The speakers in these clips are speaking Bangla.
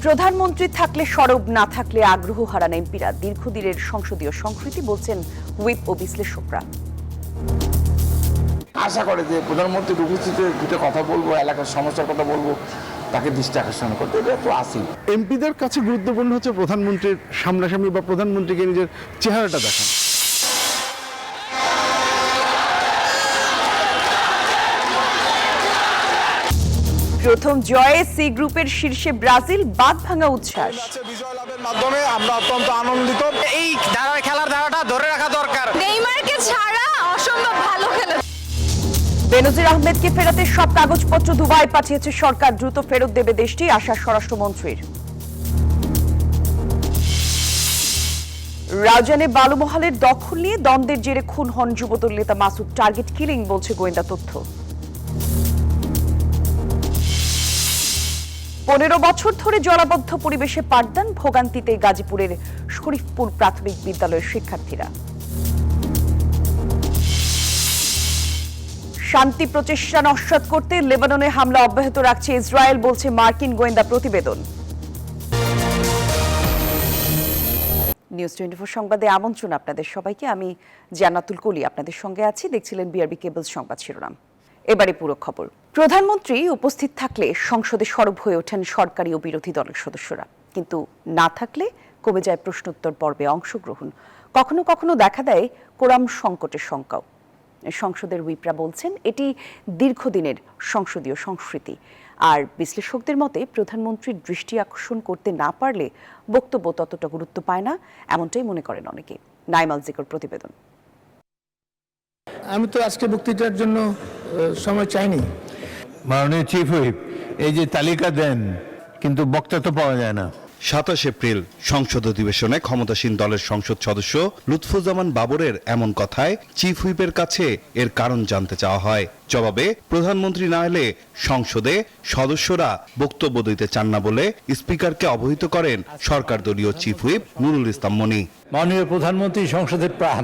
প্রধানমন্ত্রী থাকলে সরব, না থাকলে আগ্রহ হারান এমপিরা। দীর্ঘদিনের সংসদীয় সংস্কৃতি বলছেন হুইপ ও বিশ্লেষকরা। আশা করে যে প্রধানমন্ত্রীর উপস্থিতিতে দুটো কথা বলবো, এলাকার সমস্যার কথা বলবো, তাকে দৃষ্টি আকর্ষণ করতে, এটা তো আসি। এমপিদের কাছে গুরুত্বপূর্ণ হচ্ছে প্রধানমন্ত্রীর সামনাসামনি বা প্রধানমন্ত্রীকে নিজের চেহারাটা দেখানো। প্রথম জয়ে সি গ্রুপের শীর্ষে ব্রাজিল, বাঁধ ভাঙা উচ্ছ্বাস। বিজয় লাভের মাধ্যমে আমরা অত্যন্ত আনন্দিত। এই খেলার ধারাটা ধরে রাখা দরকার। নেইমারকে ছাড়া অসম্ভব ভালো খেলে। বেনজির আহমেদকে ফেরাতে সব কাগজপত্র দুবাই পাঠিয়েছে সরকার, দ্রুত ফেরত দেবে দেশটি, আশা স্বরাষ্ট্রমন্ত্রীর। রাউজানে বালুমহালের দখল নিয়ে দ্বন্দ্বের জেরে খুন হন যুবদল নেতা মাসুদ, টার্গেট কিলিং বলছে গোয়েন্দা তথ্য। 15 বছর ধরে জলাবদ্ধ পরিবেশে পাঠদান, ভোগান্তিতে গাজীপুরের শরীফপুর প্রাথমিক বিদ্যালয়ের শিক্ষার্থীরা। শান্তি প্রচেষ্টা নস্যাৎ করতে লেবাননে হামলা অব্যাহত রাখছে ইসরায়েল, বলছে মার্কিন গোয়েন্দা প্রতিবেদন। নিউজ 24 সংবাদে আমন্ত্রণ আপনাদের সবাইকে। আমি জান্নাতুল কলি আপনাদের সঙ্গে আছি। দেখছিলেন বিআরবি কেবলস সংবাদ শিরোনাম। এবারে পুরো খবর। প্রধানমন্ত্রী উপস্থিত থাকলে সংসদে সরব হয়ে ওঠেন সরকারি ও বিরোধী দলের সদস্যরা, কিন্তু না থাকলে কমে যায় প্রশ্নোত্তর পর্বে অংশগ্রহণ। কখনো কখনো দেখা দেয় কোরাম সংকটের শঙ্কাও। সংসদের হুইপরা বলছেন এটি দীর্ঘদিনের সংসদীয় সংস্কৃতি। আর বিশ্লেষকদের মতে প্রধানমন্ত্রীর দৃষ্টি আকর্ষণ করতে না পারলে বক্তব্য ততটা গুরুত্ব পায় না, এমনটাই মনে করেন অনেকে। নাইমাল জিকর প্রতিবেদন। আমি তো আজকে বক্তৃতার জন্য সময় চাইনি। মাননীয় চিফ হুইপ এই যে তালিকা দেন, কিন্তু বক্তা তো পাওয়া যায় না। 27 এপ্রিল সংসদ অধিবেশনে ক্ষমতাসীন দলের সংসদ সদস্য লুৎফুজ্জামান বাবরের এমন কথায় চিফ হুইপের কাছে এর কারণ জানতে চাওয়া হয়। জবাবে প্রধানমন্ত্রী না এলে সংসদে সদস্যরা বক্তব্য দিতে চান না বলে স্পিকারকে অবহিত করেন সরকার দলীয় চিফ হুইপ নুরুল ইসলাম মনি। মাননীয় প্রধানমন্ত্রী সংসদের প্রাণ,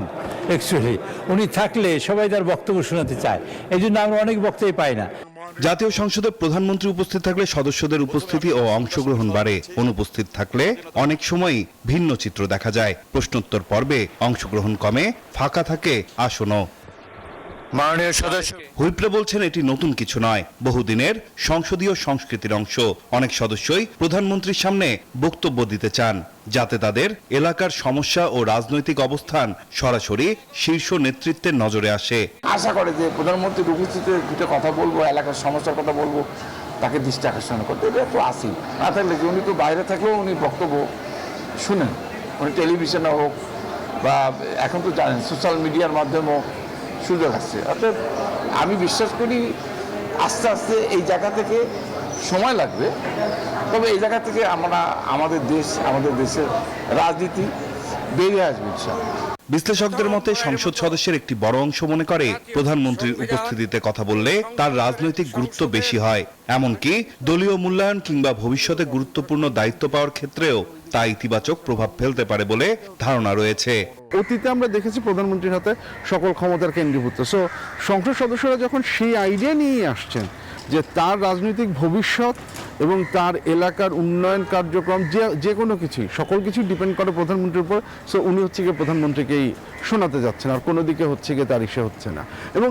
অ্যাকচুয়ালি উনি থাকলে সবাই তার বক্তব্য শোনাতে চায়, এই জন্য আমরা অনেক বক্তব্য পাই না। জাতীয় সংসদে প্রধানমন্ত্রী উপস্থিত থাকলে সদস্যদের উপস্থিতি ও অংশগ্রহণ বাড়ে, অনুপস্থিত থাকলে অনেক সময়ই ভিন্ন চিত্র দেখা যায়। প্রশ্নোত্তর পর্বে অংশগ্রহণ কমে, ফাঁকা থাকে আসনও। মাননীয় সদস্য হুইপরা বলছেন এটি নতুন কিছু নয়, বহুদিনের সংসদীয় সংস্কৃতির অংশ। অনেক সদস্যই প্রধানমন্ত্রীর সামনে বক্তব্য দিতে চান, যাতে তাদের এলাকার সমস্যা ও রাজনৈতিক অবস্থান সরাসরি শীর্ষ নেতৃত্বের নজরে আসে। আশা করে যে প্রধানমন্ত্রীর উপস্থিতিতে দুটো কথা বলবো, এলাকার সমস্যার কথা বলবো, তাকে দৃষ্টি আকর্ষণ করতে, এটা তো আসি। না থাকলে কি উনি তো বাইরে থাকলেও উনি বক্তব্য শুনেন, উনি টেলিভিশনে হোক বা এখন তো জানেন সোশ্যাল মিডিয়ার মাধ্যমেও সুযোগ আসছে। অর্থাৎ আমি বিশ্বাস করি আস্তে আস্তে এই জায়গা থেকে সময় লাগবে, তবে এই জায়গা থেকে আমরা আমাদের দেশের রাজনীতি বেরিয়ে আসবে ইনশাআল্লাহ। বিশ্লেষকদের মতে সংসদ সদস্যের একটি বড় অংশ মনে করে প্রধানমন্ত্রীর উপস্থিতিতে কথা বললে তার রাজনৈতিক গুরুত্ব বেশি হয়, এমনকি দলীয় মূল্যায়ন কিংবা ভবিষ্যতে গুরুত্বপূর্ণ দায়িত্ব পাওয়ার ক্ষেত্রেও তা ইতিবাচক প্রভাব ফেলতে পারে বলে ধারণা রয়েছে। অতীতে আমরা দেখেছি প্রধানমন্ত্রীর হাতে সকল ক্ষমতার কেন্দ্রীভূত। সো সংসদ সদস্যরা যখন সেই আইডিয়া নিয়ে আসছেন যে তার রাজনৈতিক ভবিষ্যৎ এবং তার এলাকার উন্নয়ন কার্যক্রম যে কোনো কিছুই, সকল কিছু ডিপেন্ড করে প্রধানমন্ত্রীর উপর। সো উনি হচ্ছে গিয়ে প্রধানমন্ত্রীকেই শোনাতে যাচ্ছেন, আর কোনো দিকে হচ্ছে গিয়ে তার ইসে হচ্ছে না। এবং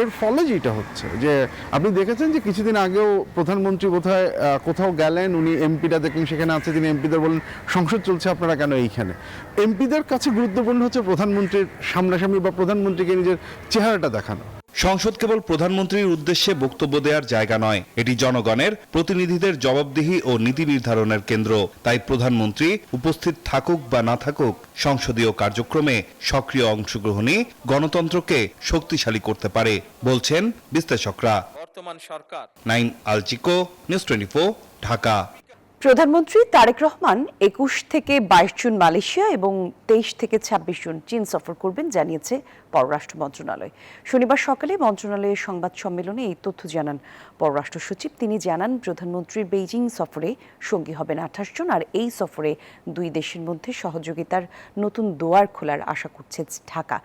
এর ফলে যেটা হচ্ছে যে আপনি দেখেছেন যে কিছুদিন আগেও প্রধানমন্ত্রী বোধহয় কোথাও গেলেন, উনি এমপিরা দেখলেন সেখানে আছে, তিনি এমপিদের বলেন সংসদ চলছে আপনারা কেন এইখানে। এমপিদের কাছে গুরুত্বপূর্ণ হচ্ছে প্রধানমন্ত্রীর সামনাসামনি বা প্রধানমন্ত্রীকে নিজের চেহারাটা দেখানো। সংসদ কেবল প্রধানমন্ত্রীর উদ্দেশ্যে বক্তব্য দেওয়ার জায়গা নয়, এটি জনগণের প্রতিনিধিদের জবাবদিহি ও নীতি নির্ধারণের কেন্দ্র। তাই প্রধানমন্ত্রী উপস্থিত থাকুক বা না থাকুক, সংসদীয় কার্যক্রমে সক্রিয় অংশগ্রহণই গণতন্ত্রকে শক্তিশালী করতে পারে বলছেন বিশ্লেষকরা। বর্তমান সরকার। নাইম আলচিকো, নিউজ 24, ঢাকা। প্রধানমন্ত্রী তারেক রহমান 21 থেকে 22 জুন মালয়েশিয়া এবং 23 থেকে 26 জুন চীন সফর করবেন, জানিয়েছে পররাষ্ট্র মন্ত্রণালয়। শনিবার সকালে মন্ত্রণালয়ের সংবাদ সম্মেলনে এই তথ্য জানান পররাষ্ট্র সচিব। তিনি জানান প্রধানমন্ত্রীর বেইজিং সফরে সঙ্গী হবেন 28 জন, আর এই সফরে দুই দেশের মধ্যে সহযোগিতার নতুন দুয়ার খোলার আশা করছে ঢাকা।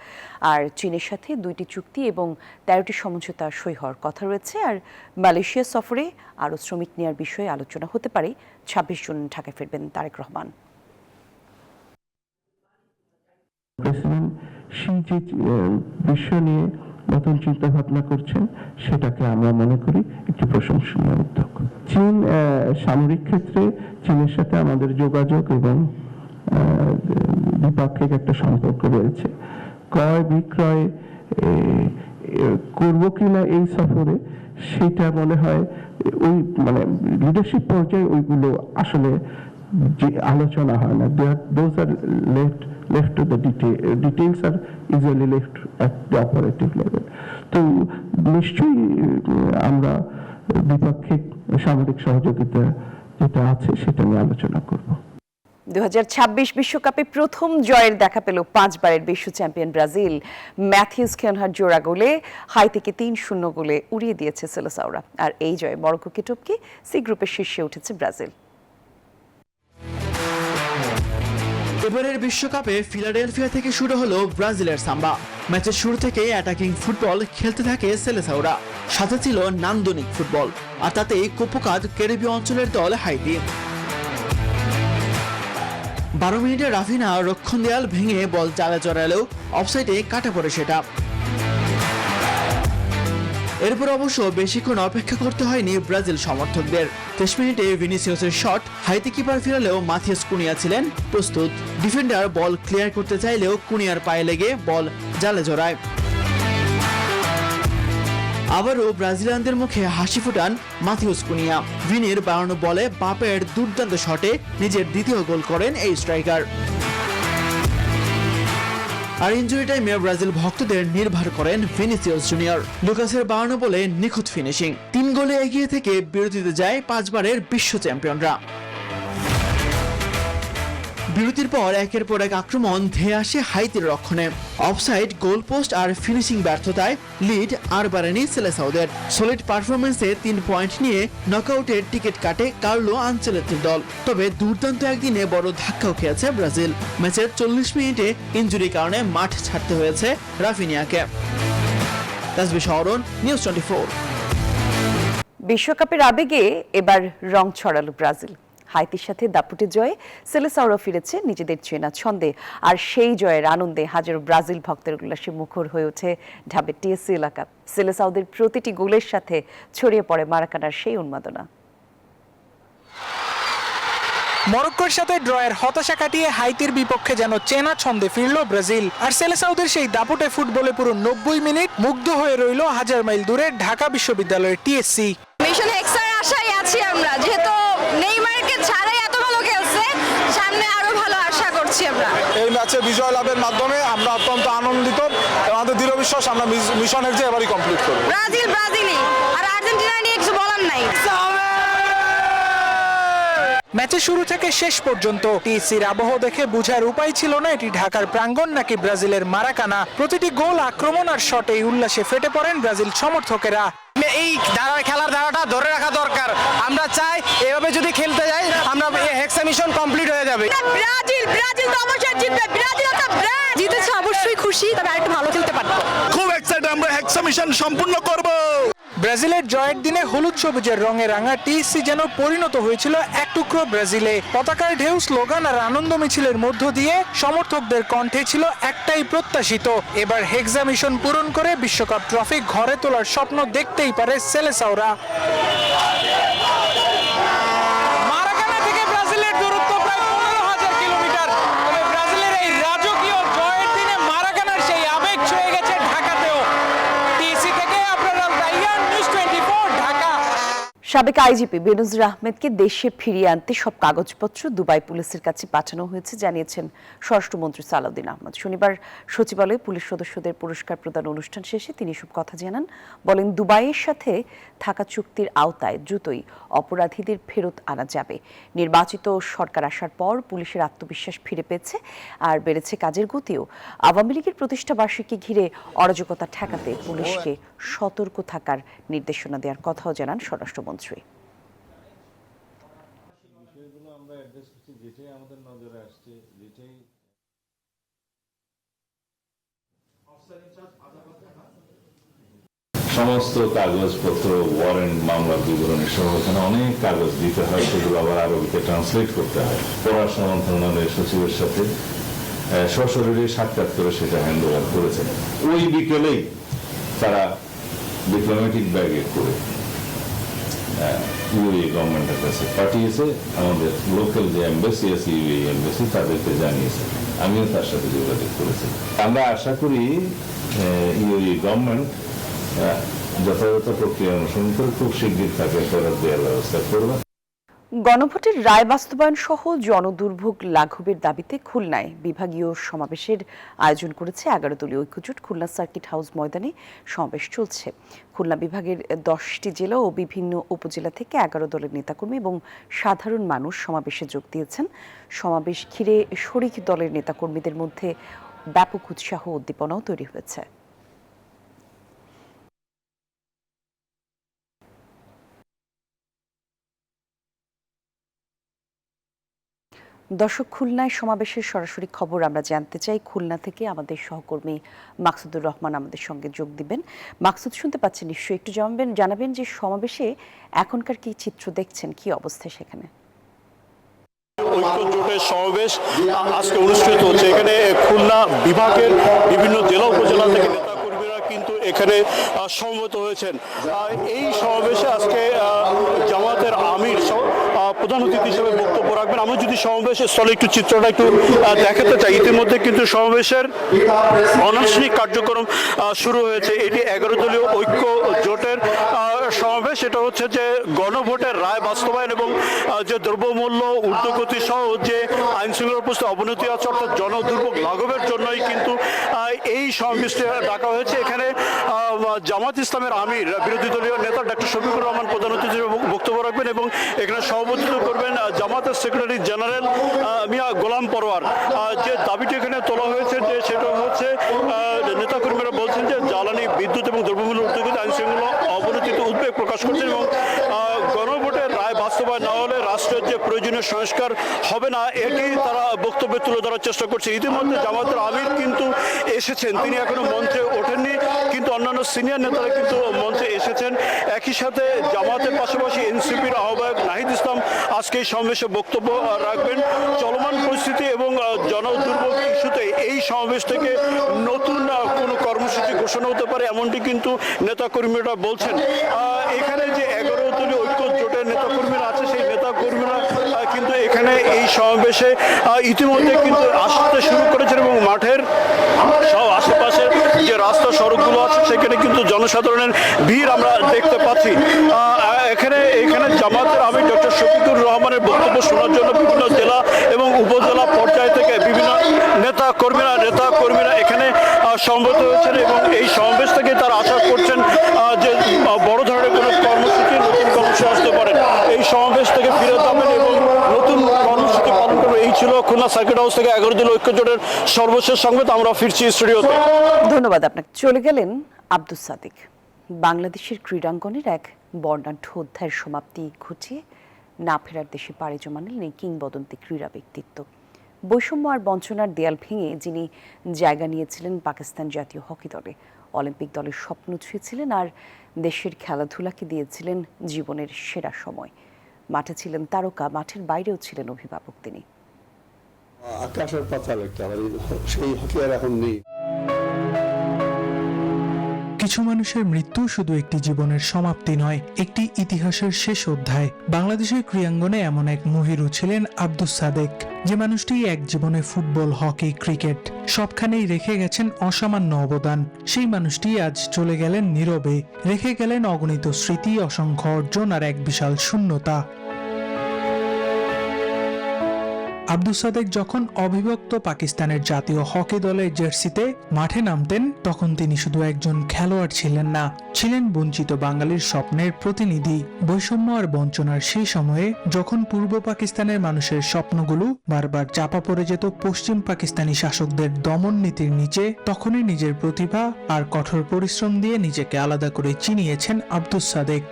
আর চীনের সাথে 2টি চুক্তি এবং 13টি সমঝোতা সই হওয়ার কথা রয়েছে। আর মালয়েশিয়া সফরে আরও শ্রমিক নেওয়ার বিষয়ে আলোচনা হতে পারে 26 জুন ঢাকায় ফিরবেন তারেক রহমান। প্রেসিডেন্ট শি যে বিষয় নিয়ে নতুন চিন্তা ভাবনা করছেন সেটাকে আমরা মনে করি একটি প্রশংসনীয় উদ্যোগ। চীন সামরিক ক্ষেত্রে চীনের সাথে আমাদের যোগাযোগ এবং দ্বিপাক্ষিক একটা সম্পর্ক রয়েছে। ক্রয় বিক্রয় করব কিনা এই সফরে সেটা মনে হয় ওই মানে লিডারশিপ পর্যায়ে ওইগুলো আসলে যে আলোচনা হয় না। Those are left to the details are easily left at the operative level. তো নিশ্চয়ই আমরা দ্বিপাক্ষিক সামরিক সহযোগিতা যেটা আছে সেটা নিয়ে আলোচনা করব। 2026 বিশ্বকাপে প্রথম জয়ের দেখা পেল 5 বারের বিশ্ব চ্যাম্পিয়ন ব্রাজিল। ম্যাথিউস কিউনহার জোড়া গোলে হাইতিকে 3-0 গোলে উড়িয়ে দিয়েছে সেলেসাওরা। আর এই জয়ে মরক্কোকে টপকে সি গ্রুপের শীর্ষে উঠেছে ব্রাজিল। এবারের বিশ্বকাপে ফিলাডেলফিয়া থেকে শুরু হলো ব্রাজিলের সাম্বা। ম্যাচের শুরু থেকে অ্যাটাকিং ফুটবল খেলতে থাকে সেলেসাওরা, সাথে ছিল নান্দনিক ফুটবল, আর তাতেই কুপোকাদ ক্যারিবীয় অঞ্চলের দল হাইতি। 12 মিনিটে রাফিনা রক্ষণ দেয়াল ভেঙে বল জালে জড়ালেও অফসাইডে কাটা পড়ে সেটা। এরপর অবশ্য বেশিক্ষণ অপেক্ষা করতে হয়নি ব্রাজিল সমর্থকদের। 23 মিনিটে ভিনিসিয়াসের shot Haiti keeper ফিরালেও Mathias Kunia ছিলেন প্রস্তুত। ডিফেন্ডার বল ক্লিয়ার করতে চাইলেও কুনিয়ার পায়ে লেগে বল জালে জড়ায়। আবারও ব্রাজিলিয়ানদের মুখে হাসি ফোটান মাথিয়াস কুনিয়া। ভিনির 52 বলে বাপের দুর্দান্ত শটে নিজের দ্বিতীয় গোল করেন এই স্ট্রাইকার। আর ইনজুরি টাইমে ব্রাজিল ভক্তদের নির্ভর করেন ভিনিসিয়াস জুনিয়র। লুকাসের 52 বলে নিখুঁত ফিনিশিং। 3 গোলে এগিয়ে থেকে বিরতিতে যায় 5 বারের বিশ্ব চ্যাম্পিয়নরা। বিরতির পর একের পর এক আক্রমণ ধেয়ে আসে হাইতির রক্ষণে। অফসাইড, গোল পোস্ট আর ফিনিশিং ব্যর্থতায় লিড আর বাড়েনি সেলেসাওদের। সলিড পারফরমেন্সে 3 পয়েন্ট নিয়ে নকআউটের টিকিট কাটে কার্লো আনচেলত্তির দল। তবে দুর্দান্ত একদিনে বড় ধাক্কাও খেয়েছে ব্রাজিল। ম্যাচের 40 মিনিটে ইনজুরির কারণে মাঠ ছাড়তে হয়েছে রাফিনিয়াকে। তাসবিহ শহরন, নিউজ 24। বিশ্বকাপের আবেগে এবার রং ছড়ালো ব্রাজিল। হাইতির সাথে দাপুটে জয়ে সেলেসাওরা ফিরেছে নিজেদের চেনা ছন্দে। আর সেই জয়ের আনন্দে হাজারো ব্রাজিল ভক্তের উল্লাসে মুখর হয়ে ওঠে ঢাবের টিএসসি এলাকা। সেলেসাওদের প্রতিটি গোলের সাথে ছড়িয়ে পড়ে মারাকানার সেই উন্মাদনা। মরক্কোর সাথে ড্রয়ের হতাশা কাটিয়ে হাইতির বিপক্ষে যেন চেনা ছন্দে ফিরল ব্রাজিল। আর সেলেসাওদের সেই দাপুটে ফুটবলে পুরো 90 মিনিট মুগ্ধ হয়ে রইল হাজার মাইল দূরে ঢাকা বিশ্ববিদ্যালয়ের টিএসসি। মিশন হেক্সার আশায় আছি আমরা, যেহেতু নেইমারকে ছাড়াই এত ভালো খেলছে, সামনে আরো ভালো আশা করছি আমরা। এই ম্যাচে বিজয় লাভের মাধ্যমে আমরা অত্যন্ত আনন্দিত। আমাদের দৃঢ় বিশ্বাস আমরা মিশন হেক্সার এবারই কমপ্লিট করব। ব্রাজিল ব্রাজিলই, আর আর্জেন্টিনা নিয়ে কিছু বলার নাই। ম্যাচের শুরু থেকে শেষ পর্যন্ত টিএসসির আবহ দেখে বোঝার উপায় ছিল না এটি ঢাকার প্রাঙ্গণ নাকি ব্রাজিলের মারাকানা। প্রতিটি গোল, আক্রমণ আর শটে উল্লাসে ফেটে পড়েন ব্রাজিল সমর্থকেরা। এই খেলার ধারাটা ধরে রাখা দরকার। আমরা চাই এভাবে যদি খেলতে যাই আমরা হেক্সা মিশন কমপ্লিট হয়ে যাবে। ব্রাজিল ব্রাজিল তো অবশ্যই জিতবে। ব্রাজিল তো জিতেছে, অবশ্যই খুশি, তবে আরেকটু ভালো খেলতে পারতো। খুব এক্সাইটেড, আমরা হেক্সা মিশন সম্পূর্ণ করব। ব্রাজিলের জয়ের দিনে হলুদ সবুজের রঙে রাঙা টিএসসি যেন পরিণত হয়েছিল এক টুকরো ব্রাজিলে। পতাকার ঢেউ, স্লোগান আর আনন্দ মিছিলের মধ্য দিয়ে সমর্থকদের কণ্ঠে ছিল একটাই প্রত্যাশিত, এবার হেক্সা মিশন পূরণ করে বিশ্বকাপ ট্রফি ঘরে তোলার স্বপ্ন দেখতেই পারে সেলেসাওরা। মারাকানা থেকে ব্রাজিলের দূরত্ব প্রায় 15,000 কিলোমিটার। তবে ব্রাজিলের এই রাজকীয় জয়ের দিনে মারাকানার সেই আবেগ ছুঁয়ে গেছে ঢাকাতেও। টিএসসি থেকে আপনারা রাইয়ান, নিউজ 24 ঢাকা। সাবেক আইজিপি বেনজির আহমেদকে দেশে ফিরিয়ে আনতে সব কাগজপত্র দুবাই পুলিশের কাছে পাঠানো হয়েছে জানিয়েছেন স্বরাষ্ট্রমন্ত্রী সালাউদ্দিন আহমেদ। শনিবার সচিবালয়ে পুলিশ সদস্যদের পুরস্কার প্রদান অনুষ্ঠান শেষে তিনি সব কথা জানান। বলেন, দুবাইয়ের সাথে থাকা চুক্তির আওতায় দ্রুতই অপরাধীদের ফেরত আনা যাবে। নির্বাচিত সরকার আসার পর পুলিশের আত্মবিশ্বাস ফিরে পেয়েছে আর বেড়েছে কাজের গতিও। আওয়ামী লীগের প্রতিষ্ঠা বার্ষিকী ঘিরে অরাজকতা ঠেকাতে পুলিশকে সতর্ক থাকার নির্দেশনা দেওয়ার কথাও জানান স্বরাষ্ট্রমন্ত্রী। সমস্ত কাগজপত্র, ওয়ারেন্ট, মামলার বিবরণী সহ এখানে অনেক কাগজ দিতে হয়, সেগুলো আবার আরবিতে ট্রান্সলেট করতে হয়। পররাষ্ট্র মন্ত্রণালয়ের সচিবের সাথে সশরীরে সাক্ষাৎ করে সেটা হ্যান্ড ওভার করেছেন। ওই বিকেলেই তারা ডিপ্লোম্যাটিক ব্যাগে করে ইউএই গভর্নমেন্টের কাছে পাঠিয়েছে। আমাদের লোকাল যে এমবাসি আছে, ইউএই এমবাসি, তাদেরকে জানিয়েছে। আমিও তার সাথে যোগাযোগ করেছি। আমরা আশা করি ইউএই গভর্নমেন্ট যথাযথ প্রক্রিয়া অনুসরণ করে খুব শীঘ্রই তাকে ফেরত দেওয়ার ব্যবস্থা করবে। গণভোটের রায় বাস্তবায়ন সহ জনদুর্ভোগ লাঘবের দাবিতে খুলনায় বিভাগীয় সমাবেশের আয়োজন করেছে 11 দলীয় ঐক্যজোট। খুলনা সার্কিট হাউস ময়দানে সমাবেশ চলছে। খুলনা বিভাগের 10টি জেলা ও বিভিন্ন উপজেলা থেকে 11 দলের নেতাকর্মী এবং সাধারণ মানুষ সমাবেশে যোগ দিয়েছেন। সমাবেশ ঘিরে শরিক দলের নেতাকর্মীদের মধ্যে ব্যাপক উৎসাহ উদ্দীপনাও তৈরি হয়েছে। দর্শক, খুলনায় সমাবেশের সরাসরি খবর আমরা জানতে চাই। খুলনা থেকে আমাদের সহকর্মী মাকসুদুর রহমান আমাদের সঙ্গে যোগ দিবেন। মাকসুদ, শুনতে পাচ্ছেন নিশ্চয়ই, একটু জানাবেন যে সমাবেশে এখনকার কি চিত্র দেখছেন, কি অবস্থা সেখানে? ঐক্যজোটের সমাবেশ আজকে অনুষ্ঠিত হচ্ছে। এখানে খুলনা বিভাগের বিভিন্ন জেলা উপজেলা থেকে নেতাকর্মীরা কিন্তু এখানে সমবেত হয়েছেন। এই সমাবেশে আজকে জামাতের আমির প্রধান অতিথি হিসেবে বক্তব্য রাখবেন। আমি যদি সমাবেশের স্থলে একটু চিত্রটা একটু দেখাতে চাই। ইতিমধ্যে কিন্তু সমাবেশের অনানুষ্ঠানিক কার্যক্রম শুরু হয়েছে। এটি 11 দলীয় ঐক্য জোটের সমাবেশ। এটা হচ্ছে যে গণভোটের রায় বাস্তবায়ন এবং যে দ্রব্যমূল্য ঊর্ধ্বগতি সহ যে আইন শৃঙ্খলা পরিস্থিতির অবনতি আছে, অর্থাৎ জনদুর্ভোগ লাঘবের জন্যই কিন্তু এই সমাবেশটি ডাকা হয়েছে। এখানে জামাত ইসলামের আমির বিরোধী দলীয় নেতা ডক্টর শফিকুর রহমান প্রধান অতিথি হিসেবে বক্তব্য রাখবেন এবং এখানে সভাপতিত্ব করবেন জামাতের সেক্রেটারি জেনারেল মিয়া গোলাম পরওয়ার। যে দাবিটি এখানে তোলা হয়েছে যে সেটা হচ্ছে নেতাকর্মীরা বলছেন যে জ্বালানি, বিদ্যুৎ এবং দ্রব্যমূল্য ঊর্ধ্বগতি আইন শৃঙ্খলা অবনতিতে উদ্বেগ প্রকাশ করছেন এবং গণভোটের রায় বাস্তবায়ন না হলে রাষ্ট্রের যে প্রয়োজনীয় সংস্কার হবে না, এটি তারা বক্তব্যে তুলে ধরার চেষ্টা করছে। ইতিমধ্যে জামাতের আমির কিন্তু এসেছেন, তিনি এখনো মঞ্চে ওঠেননি, কিন্তু অন্যান্য সিনিয়র নেতারা কিন্তু মঞ্চে এসেছেন। একই সাথে জামাতের পাশাপাশি এনসিপির আহ্বায়ক নাহিদ ইসলাম আজকে এই সমাবেশে বক্তব্য রাখবেন। চলমান পরিস্থিতি এবং জনদুর্ভোগ ইস্যুতে এই সমাবেশ থেকে নতুন কোনো কর্মসূচি ঘোষণা হতে পারে, এমনটি কিন্তু নেতাকর্মীরা বলছেন। এখানে যে 11 দলীয় ঐক্য জোটের নেতাকর্মীরা আছে, সেই নেতাকর্মীরা কিন্তু এখানে এই সমাবেশে ইতিমধ্যে কিন্তু আসতে শুরু করেছেন এবং মাঠের সব আশেপাশে যে রাস্তা সড়কগুলো আছে সেখানে কিন্তু জনসাধারণের ভিড় আমরা দেখতে পাচ্ছি। এখানে জামাতের আমির ডক্টর শফিকুর রহমানের বক্তব্য শোনার জন্য বিভিন্ন জেলা এবং উপজেলা পর্যায় থেকে বিভিন্ন নেতাকর্মীরা এখানে সমবেত হয়েছেন এবং এই সমাবেশ থেকে তারা আশা করছেন যে বড় ধরনের কোনো কর্মসূচি, নতুন কর্মসূচি আসতে পারে। এই সমাবেশ থেকে ফিরে যাবেন এবং নতুন কর্মসূচি পালন করবে। এই ছিল খুলনা সার্কিট হাউস থেকে 11 দলীয় ঐক্য জোটের সর্বশেষ সংবাদ। আমরা ফিরছি স্টুডিওতে। ধন্যবাদ আপনাকে। চলে গেলেন আব্দুস সাদিক। বাংলাদেশের ক্রীড়াঙ্গনের এক বর্ণাঢ্য অধ্যায়ের সমাপ্তি ঘটিয়ে না ফেরার দেশে পাড়ি জমালেন এই কিংবদন্তি ক্রীড়া ব্যক্তিত্ব। বৈষম্য আর বঞ্চনার দেয়াল ভেঙে যিনি জায়গা নিয়েছিলেন পাকিস্তান জাতীয় হকি দলে, অলিম্পিক দলের স্বপ্ন ছুঁয়েছিলেন আর দেশের খেলাধুলাকে দিয়েছিলেন জীবনের সেরা সময়। মাঠে ছিলেন তারকা, মাঠের বাইরেও ছিলেন অভিভাবক তিনি। আকাশের পাতাল একটা, সেই হকি আর এখন নেই। কিছু মানুষের মৃত্যু শুধু একটি জীবনের সমাপ্তি নয়, একটি ইতিহাসের শেষ অধ্যায়। বাংলাদেশের ক্রীড়াঙ্গনে এমন এক মহিরু ছিলেন আব্দুস সাদেক, যে মানুষটি এক জীবনে ফুটবল, হকি, ক্রিকেট সবখানেই রেখে গেছেন অসামান্য অবদান। সেই মানুষটি আজ চলে গেলেন নীরবে, রেখে গেলেন অগণিত স্মৃতি, অসংখ্য অর্জন আর এক বিশাল শূন্যতা। আব্দুস সাদেক যখন অবিভক্ত পাকিস্তানের জাতীয় হকি দলের জার্সিতে মাঠে নামতেন, তখন তিনি শুধু একজন খেলোয়াড় ছিলেন না, ছিলেন বঞ্চিত বাঙালির স্বপ্নের প্রতিনিধি। বৈষম্য আর বঞ্চনার সেই সময়ে যখন পূর্ব পাকিস্তানের মানুষের স্বপ্নগুলো বারবার চাপা পড়ে যেত পশ্চিম পাকিস্তানি শাসকদের দমন নীতির নিচে, তখনই নিজের প্রতিভা আর কঠোর পরিশ্রম দিয়ে নিজেকে আলাদা করে চিনিয়েছেন আব্দুস সাদেক।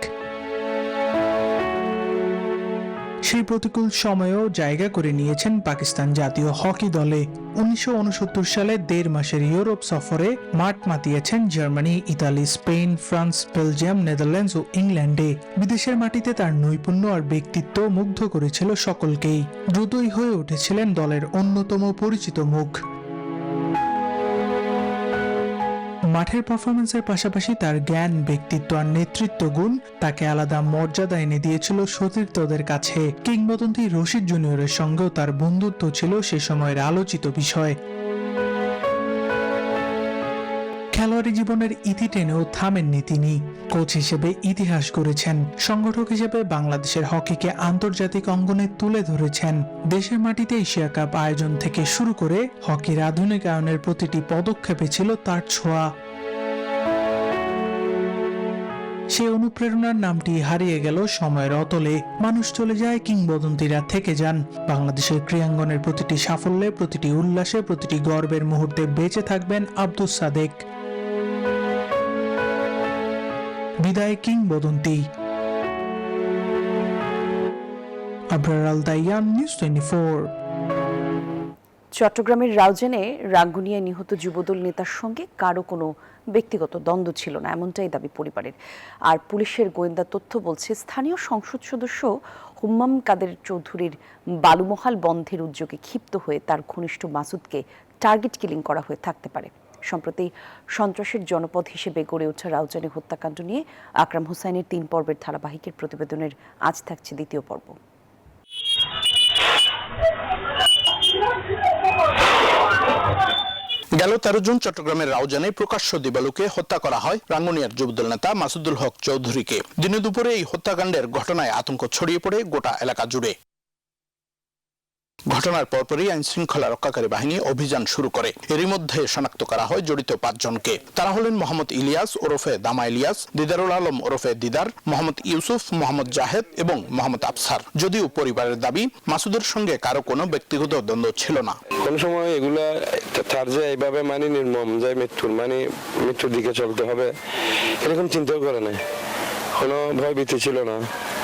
সেই প্রতিকূল সময়েও জায়গা করে নিয়েছেন পাকিস্তান জাতীয় হকি দলে। 1969 সালে 1.5 মাসের ইউরোপ সফরে মাঠ মাতিয়েছেন Germany, Italy, Spain, France, Belgium, Netherlands ও ইংল্যান্ডে। বিদেশের মাটিতে তার নৈপুণ্য আর ব্যক্তিত্ব মুগ্ধ করেছিল সকলকেই। দ্রুতই হয়ে উঠেছিলেন দলের অন্যতম পরিচিত মুখ। মাঠের পারফরমেন্সের পাশাপাশি তার জ্ঞান, ব্যক্তিত্ব আর নেতৃত্ব গুণ তাকে আলাদা মর্যাদা এনে দিয়েছিল সতীর্থদের কাছে। কিংবদন্তি রশিদ জুনিয়রের সঙ্গেও তার বন্ধুত্ব ছিল সে সময়ের আলোচিত বিষয়। খেলোয়াড়ি জীবনের ইতি টেনেও থামেননি তিনি। কোচ হিসেবে ইতিহাস গড়েছেন, সংগঠক হিসেবে বাংলাদেশের হকিকে আন্তর্জাতিক অঙ্গনে তুলে ধরেছেন। দেশের মাটিতে এশিয়া কাপ আয়োজন থেকে শুরু করে হকির আধুনিকায়নের প্রতিটি পদক্ষেপে ছিল তার ছোঁয়া। সেই অনুপ্রেরণার নামটি হারিয়ে গেল সময়ের অতলে। মানুষ চলে যায়, কিংবদন্তিরা থেকে যান। বাংলাদেশের ক্রীড়াঙ্গনের প্রতিটি সাফল্যে, প্রতিটি উল্লাসে, প্রতিটি গর্বের মুহূর্তে বেঁচে থাকবেন আব্দুস সাদেক। বিদায় কিংবদন্তি। আবরার আল দাইয়ান, নিউজ 24। চট্টগ্রামের রাউজানে রাঙ্গুনিয়ায় নিহত যুবদল নেতার সঙ্গে কারো কোনো ব্যক্তিগত দ্বন্দ্ব ছিল না, এমনটাই দাবি পরিবারের। আর পুলিশের গোয়েন্দা তথ্য বলছে, স্থানীয় সংসদ সদস্য হুম্মাম কাদের চৌধুরীর বালুমহাল বন্ধের উদ্যোগে ক্ষিপ্ত হয়ে তার ঘনিষ্ঠ মাসুদকে টার্গেট কিলিং করা হয়ে থাকতে পারে। সম্প্রতি সন্ত্রাসের জনপদ হিসেবে গড়ে ওঠা রাউজানে হত্যাকাণ্ড নিয়ে আকরাম হোসাইনের 3 পর্বের ধারাবাহিকের প্রতিবেদনের আজ থাকছে 2য় পর্ব। গেল 13 জুন চট্টগ্রামের রাউজানে প্রকাশ্য দিবালোকে হত্যা করা হয় রাঙ্গুনিয়ার যুবদল নেতা মাসুদুল হক চৌধুরীকে। দিনে দুপুরে এই হত্যাকাণ্ডের ঘটনায় আতঙ্ক ছড়িয়ে পড়ে গোটা এলাকা জুড়ে। ঘটনার পরপরই আইন শৃঙ্খলা রক্ষাকারী বাহিনী অভিযান শুরু করে। এরই মধ্যে শনাক্ত করা হয় জড়িত 5 জনকে। তারা হলেন মোহাম্মদ ইলিয়াস ওরফে দামা ইলিয়াস, দিদারুল আলম ওরফে দিদার, মোহাম্মদ ইউসুফ, মোহাম্মদ জাহেদ এবং মোহাম্মদ আফসার। যদিও পরিবারের দাবি, মাসুদের সঙ্গে কারো কোনো ব্যক্তিগত দ্বন্দ্ব ছিল না। কোন সময় এগুলা তার যে এইভাবে মানে নির্মম যায় মৃত্যুর দিকে চলতে হবে এরকম চিন্তাও করে না, কোনো ভয় ভীতি ছিল না,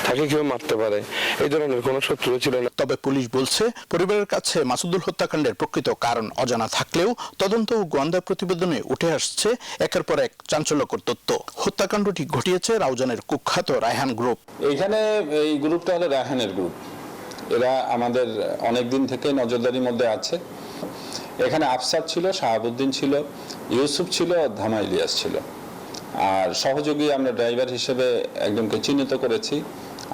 তাকে কেউ মারতে পারে এই ধরনের কোনো শত্রু ছিল না। তবে পুলিশ বলছে, পরিবারের কাছে মাসুদুল হত্যাকাণ্ডের প্রকৃত কারণ অজানা থাকলেও তদন্ত ও গোয়েন্দা প্রতিবেদনে উঠে আসছে একের পর এক চাঞ্চল্যকর তথ্য। হত্যাকাণ্ডটি ঘটিয়েছে রাউজানের কুখ্যাত রায়হান গ্রুপ। এইখানে এই গ্রুপটা হলো রায়হানের গ্রুপ। এরা আমাদের অনেক দিন থেকে নজরদারির মধ্যে আছে। এখানে আফসার ছিল, শাহাবুদ্দিন ছিল, ইউসুফ ছিল, ধামা ইলিয়াস ছিল। আর সহযোগী আমরা ড্রাইভার হিসেবে একজনকে চিহ্নিত করেছি,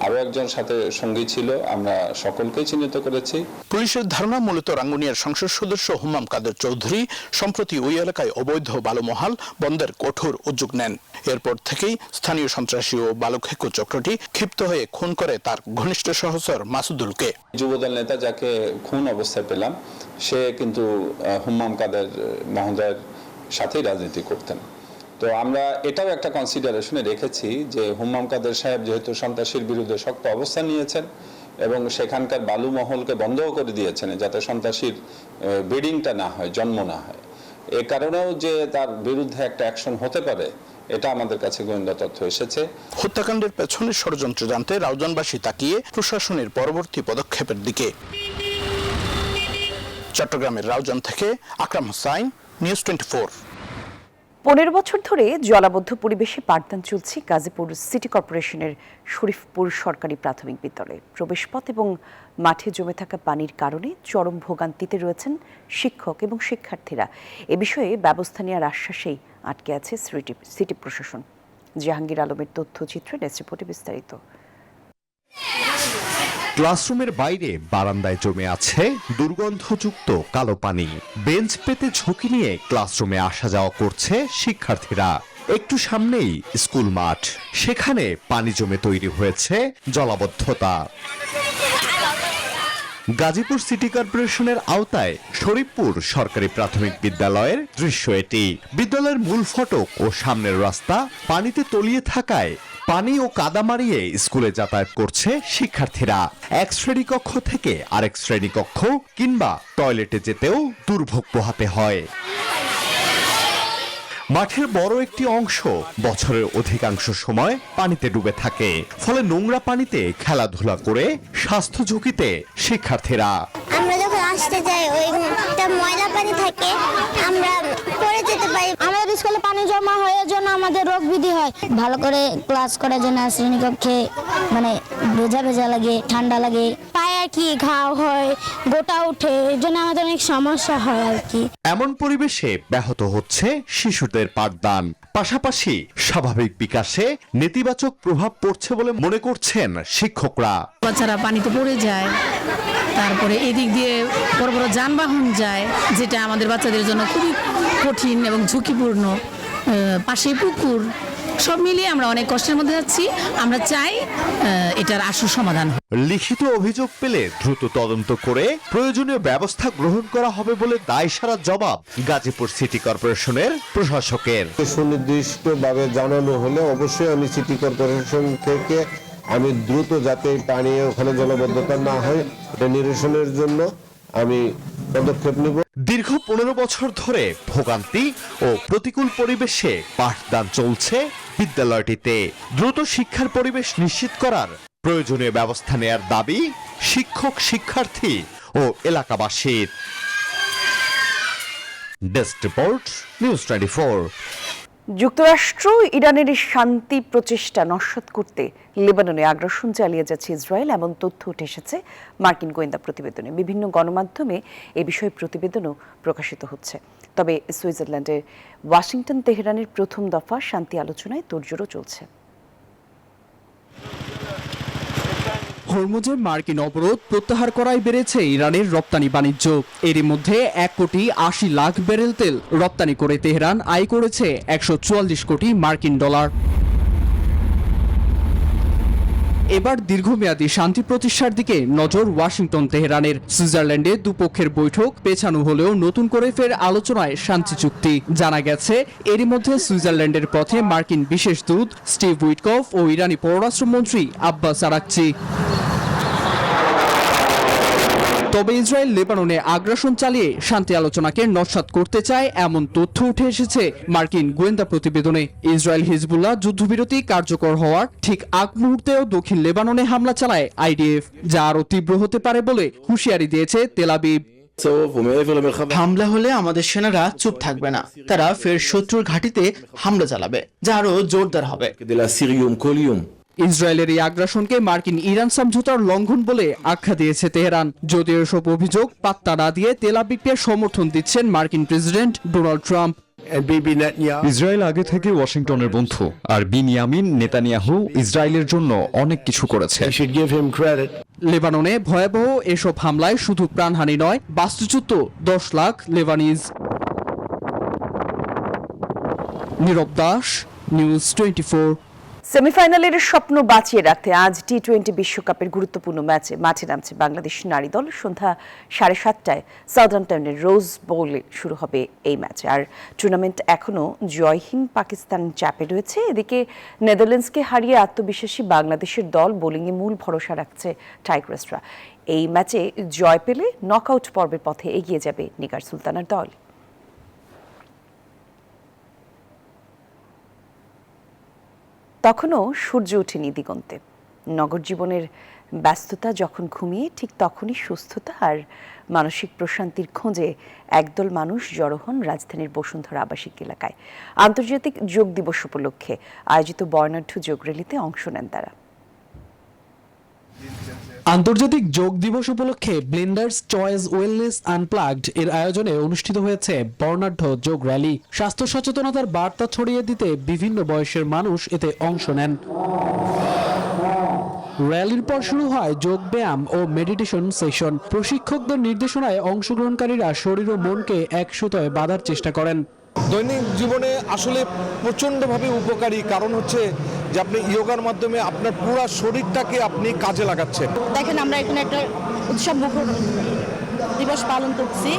আরো একজন সাথে সঙ্গী ছিল, আমরা সকলকেই চিহ্নিত করেছি। পুলিশের ধারণা, মূলত রাঙ্গুনিয়ার সংসদ সদস্য হুম্মাম কাদের চৌধুরী সম্প্রতি ওই এলাকায় অবৈধ বালুমহাল বন্ধের কঠোর উদ্যোগ নেন। এরপর থেকেই স্থানীয় সন্ত্রাসী ও বালুখেকো চক্রটি ক্ষিপ্ত হয়ে খুন করে তার ঘনিষ্ঠ সহচর মাসুদুলকে। যুবদল নেতা যাকে খুন অবস্থায় পেলাম, সে কিন্তু হুম্মাম কাদের মহোদয়ের সাথেই রাজনীতি করতেন। তো আমরা এটাও একটা কনসিডারেশনে রেখেছি যে হুম্মাম কাদের সাহেব যেহেতু সন্ত্রাসীর বিরুদ্ধে শক্ত অবস্থান নিয়েছেন এবং সেখানকার বালু মহলকে বন্ধও করে দিয়েছেন যাতে সন্ত্রাসীর ব্রিডিংটা না হয়, জন্ম না হয়, এ কারণেও যে তার বিরুদ্ধে একটা অ্যাকশন হতে পারে, এটা আমাদের কাছে গোয়েন্দা তথ্য এসেছে। হত্যাকাণ্ডের পেছনের ষড়যন্ত্র জানতে রাউজানবাসী তাকিয়ে প্রশাসনের পরবর্তী পদক্ষেপের দিকে। চট্টগ্রামের রাউজান থেকে আকরাম হোসাইন, নিউজ 24। 15 বছর ধরে জলাবদ্ধ পরিবেশে পাঠদান চলছে গাজীপুর সিটি কর্পোরেশনের শরীফপুর সরকারি প্রাথমিক বিদ্যালয়ে। প্রবেশপথ এবং মাঠে জমে থাকা পানির কারণে চরম ভোগান্তিতে রয়েছেন শিক্ষক এবং শিক্ষার্থীরা। এ বিষয়ে ব্যবস্থা নেওয়ার আশ্বাসেই আটকে আছে সিটি প্রশাসন। জাহাঙ্গীর আলমের তথ্যচিত্রে ডেস্ক রিপোর্টে বিস্তারিত। ক্লাসরুমের বাইরে বারান্দায় জমে আছে দুর্গন্ধযুক্ত কালো পানি। বেঞ্চ পেতে ঝুঁকি নিয়ে ক্লাসরুমে আসা যাওয়া করছে শিক্ষার্থীরা। একটু সামনেই স্কুল মাঠ, সেখানে পানি জমে তৈরি হয়েছে জলাবদ্ধতা। গাজীপুর সিটি কর্পোরেশনের আওতায় শরীফপুর সরকারি প্রাথমিক বিদ্যালয়ের দৃশ্য এটি। বিদ্যালয়ের মূল ফটক ও সামনের রাস্তা পানিতে তলিয়ে থাকায় পানি ও কাদা মারিয়ে স্কুলে যাতায়াত করছে শিক্ষার্থীরা। এক শ্রেণীকক্ষ থেকে আরেক শ্রেণীকক্ষ কিংবা টয়লেটে যেতেও দুর্ভোগ পোহাতে হয়। মাঠের বড় একটি অংশ বছরের অধিকাংশ সময় পানিতে ডুবে থাকে, ফলে নোংরা পানিতে খেলাধুলা করে স্বাস্থ্য ঝুঁকিতে শিক্ষার্থীরা। আমরা যখন আসতে যাই ওইটা ময়লা পানি থাকে, আমরা পড়ে যেতে পারি। আমাদের স্কুলে পানি জমা হওয়ার জন্য আমাদের রোগ বিধি হয়। ভালো করে ক্লাস করার জন্য শ্রেণীকক্ষে মানে ভেজা ভেজা লাগে, ঠান্ডা লাগে, পায়ে আর কি ঘাও হয়, গোটা ওঠে, এর জন্য আমাদের অনেক সমস্যা হয় আর কি। এমন পরিবেশে ব্যাহত হচ্ছে শিশুদের পাঠদান, পাশাপাশি স্বাভাবিক বিকাশে নেতিবাচক প্রভাব পড়ছে বলে মনে করছেন শিক্ষকরা। বাচ্চারা পানিতে পড়ে যায়, তারপরে এদিক দিয়ে বড় বড় যানবাহন যায়, যেটা আমাদের বাচ্চাদের জন্য খুবই কঠিন এবং ঝুঁকিপূর্ণ। পাশে পুকুর, সব মিলিয়ে আমরা অনেক কষ্টের মধ্যে যাচ্ছি। আমরা চাই এটার আশু সমাধান। লিখিত অভিযোগ পেলে দ্রুত তদন্ত করে প্রয়োজনীয় ব্যবস্থা গ্রহণ করা হবে বলে দায়সারা জবাব গাজীপুর সিটি কর্পোরেশনের প্রশাসকের। সুনির্দিষ্টভাবে জানানো হলে অবশ্যই আমি সিটি কর্পোরেশন থেকে আমি দ্রুত যাতে পানি ওখানে জলবদ্ধতা না হয় এটা নিরসনের জন্য আমি পদক্ষেপ নেব। দীর্ঘ 15 বছর ধরে ভোগান্তি ও প্রতিকূল পরিবেশে পাঠদান চলছে বিদ্যালয়টিতে। দ্রুত শিক্ষার পরিবেশ নিশ্চিত করার প্রয়োজনীয় ব্যবস্থা নেয়ার দাবি শিক্ষক, শিক্ষার্থী ও এলাকাবাসীর। Desk report, news 24। যুক্তরাষ্ট্র ইরানের শান্তি প্রচেষ্টা নস্যাৎ করতে লেবাননে আগ্রাসন চালিয়ে যাচ্ছে ইসরায়েল, এমন তথ্য উঠে এসেছে মার্কিন গোয়েন্দা প্রতিবেদনে। বিভিন্ন গণমাধ্যমে এ বিষয়ে প্রতিবেদনও প্রকাশিত হচ্ছে। তবে সুইজারল্যান্ডের ওয়াশিংটন তেহরানের প্রথম দফা শান্তি আলোচনায় তোড়জোড়ও চলছে। হরমুজের মার্কিন অবরোধ প্রত্যাহার করায় বেড়েছে ইরানের রপ্তানি বাণিজ্য। এরই মধ্যে 1,80,00,000 ব্যারেল তেল রপ্তানি করে তেহরান আয় করেছে $144 কোটি মার্কিন ডলার। এবার দীর্ঘমেয়াদী শান্তি প্রতিষ্ঠার দিকে নজর ওয়াশিংটন তেহরানের। সুইজারল্যান্ডে দুপক্ষের বৈঠক পেছানো হলেও নতুন করে ফের আলোচনায় শান্তি চুক্তি। জানা গেছে এরই মধ্যে সুইজারল্যান্ডের পথে মার্কিন বিশেষ দূত স্টিভ উইটকফ ও ইরানি পররাষ্ট্রমন্ত্রী আব্বাস আরাকচি। তবে ইসরায়েল লেবাননে আগ্রাসন চালিয়ে শান্তি আলোচনাকে নস্যাৎ করতে চায় এমন তথ্য উঠে এসেছে মার্কিন গোয়েন্দা প্রতিবেদনে। ইসরায়েল হিজবুল্লাহ যুদ্ধবিরতি কার্যকর হওয়ার ঠিক আগ মুহূর্তেও দক্ষিণ লেবাননে হামলা চালায় আইডিএফ, যা আরও তীব্র হতে পারে বলে হুঁশিয়ারি দিয়েছে তেল আবিব। হামলা হলে আমাদের সেনারা চুপ থাকবে না, তারা ফের শত্রুর ঘাঁটিতে হামলা চালাবে, যা আরও জোরদার হবে। ইসরায়েলের এই আগ্রাসনকে মার্কিন ইরান সমঝোতার লঙ্ঘন বলে আখ্যা দিয়েছে তেহরান। যদিও এসব অভিযোগ পাত্তা না দিয়ে তেল আবিবকে সমর্থন দিচ্ছেন মার্কিন প্রেসিডেন্ট ডোনাল্ড ট্রাম্প। ইসরায়েল আগে থেকে ওয়াশিংটনের বন্ধু, আর বিনিয়ামিন নেতানিয়াহু ইসরায়েলের জন্য অনেক কিছু করেছে। লেবাননে ভয়াবহ এসব হামলায় শুধু প্রাণহানি নয়, বাস্তুচ্যুত 10 লাখ লেবানিজ। নীরব দাস, নিউজ 24। সেমিফাইনালের স্বপ্ন বাঁচিয়ে রাখতে আজ টি-20 বিশ্বকাপের গুরুত্বপূর্ণ ম্যাচে মাঠে নামছে বাংলাদেশ নারী দল। সন্ধ্যা 7:30টায় সাউদাম্পটনের রোজ বোলে শুরু হবে এই ম্যাচ। আর টুর্নামেন্ট এখনও জয়হীন পাকিস্তান চাপে রয়েছে। এদিকে নেদারল্যান্ডসকে হারিয়ে আত্মবিশ্বাসী বাংলাদেশের দল বোলিংয়ে মূল ভরসা রাখছে টাইগ্রেসরা। এই ম্যাচে জয় পেলে নকআউট পর্বের পথে এগিয়ে যাবে নিগার সুলতানার দল। তখনও সূর্য ওঠেনি দিগন্তে। নগর জীবনের ব্যস্ততা যখন ঘুমিয়ে, ঠিক তখনই সুস্থতা আর মানসিক প্রশান্তির খোঁজে একদল মানুষ জড়ো হন রাজধানীর বসুন্ধরা আবাসিক এলাকায়। আন্তর্জাতিক যোগ দিবস উপলক্ষে আয়োজিত বর্ণাঢ্য যোগ র্যালিতে অংশ নেন তারা। আন্তর্জাতিক যোগ দিবস উপলক্ষে ব্লেন্ডার্স চয়েস ওয়েলনেস আনপ্লাগড এর আয়োজনে অনুষ্ঠিত হয়েছে বর্ণাঢ্য যোগ র্যালি। স্বাস্থ্য সচেতনতার বার্তা ছড়িয়ে দিতে বিভিন্ন বয়সের মানুষ এতে অংশ নেন। র্যালির পর শুরু হয় যোগ ব্যায়াম ও মেডিটেশন সেশন। প্রশিক্ষকদের নির্দেশনায় অংশগ্রহণকারীরা শরীর ও মনকে এক সুতোয় বাঁধার চেষ্টা করেন। দৈনিক জীবনে আসলে প্রচণ্ডভাবে উপকারী, কারণ হচ্ছে যে আপনি যোগার মাধ্যমে আপনার পুরো শরীরটাকে আপনি কাজে লাগাচ্ছেন। দেখেন আমরা এখানে একটা উৎসব মুখর দিবস পালন করছি,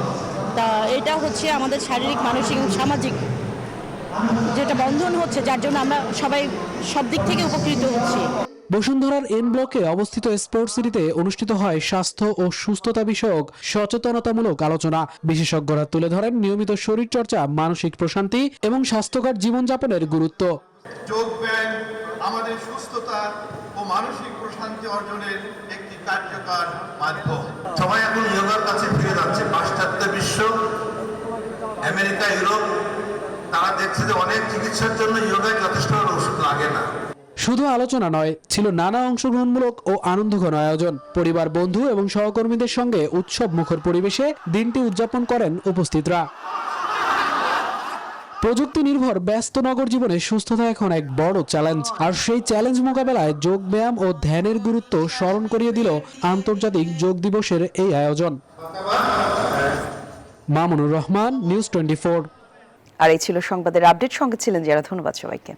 তা এটা হচ্ছে আমাদের শারীরিক, মানসিক এবং সামাজিক যেটা বন্ধন হচ্ছে, যার জন্য আমরা সবাই সব দিক থেকে উপকৃত হচ্ছি। বসুন্ধরার এন ব্লকে অবস্থিত স্পোর্টস সিটিতে অনুষ্ঠিত হয় স্বাস্থ্য ও সুস্থতা বিষয়ক সচেতনতামূলক আলোচনা। বিশেষজ্ঞরা তুলে ধরেন নিয়মিত শরীরচর্চা, মানসিক প্রশান্তি এবং স্বাস্থ্যকর জীবনযাপনের গুরুত্ব। যোগব্যায়াম আমাদের সুস্থতা ও মানসিক প্রশান্তি অর্জনের একটি কার্যকর মাধ্যম। সবাই এখন যোগার কাছে ফিরে যাচ্ছে। পাশ্চাত্য বিশ্ব, আমেরিকা, ইউরোপ, তারা দেখছে যে অনেক চিকিৎসার জন্য যোগায় যথেষ্ট ওষুধ লাগে না। শুধু আলোচনা নয়, ছিল নানা অংশগ্রহণমূলক ও আনন্দঘন আয়োজন। পরিবার, বন্ধু এবং সহকর্মীদের সঙ্গে উৎসব মুখর পরিবেশে দিনটি উদযাপন করেন উপস্থিতরা। প্রযুক্তি নির্ভর ব্যস্ত নগর জীবনে সুস্থতা এখন এক বড় চ্যালেঞ্জ, আর সেই চ্যালেঞ্জ মোকাবেলায় যোগ ব্যায়াম ও ধ্যানের গুরুত্ব স্মরণ করিয়ে দিল আন্তর্জাতিক যোগ দিবসের এই আয়োজন। মামুনুর রহমান, নিউজ 24। আর এই ছিল সংবাদের আপডেট। সঙ্গে ছিলেন যারা। ধন্যবাদ সবাইকে।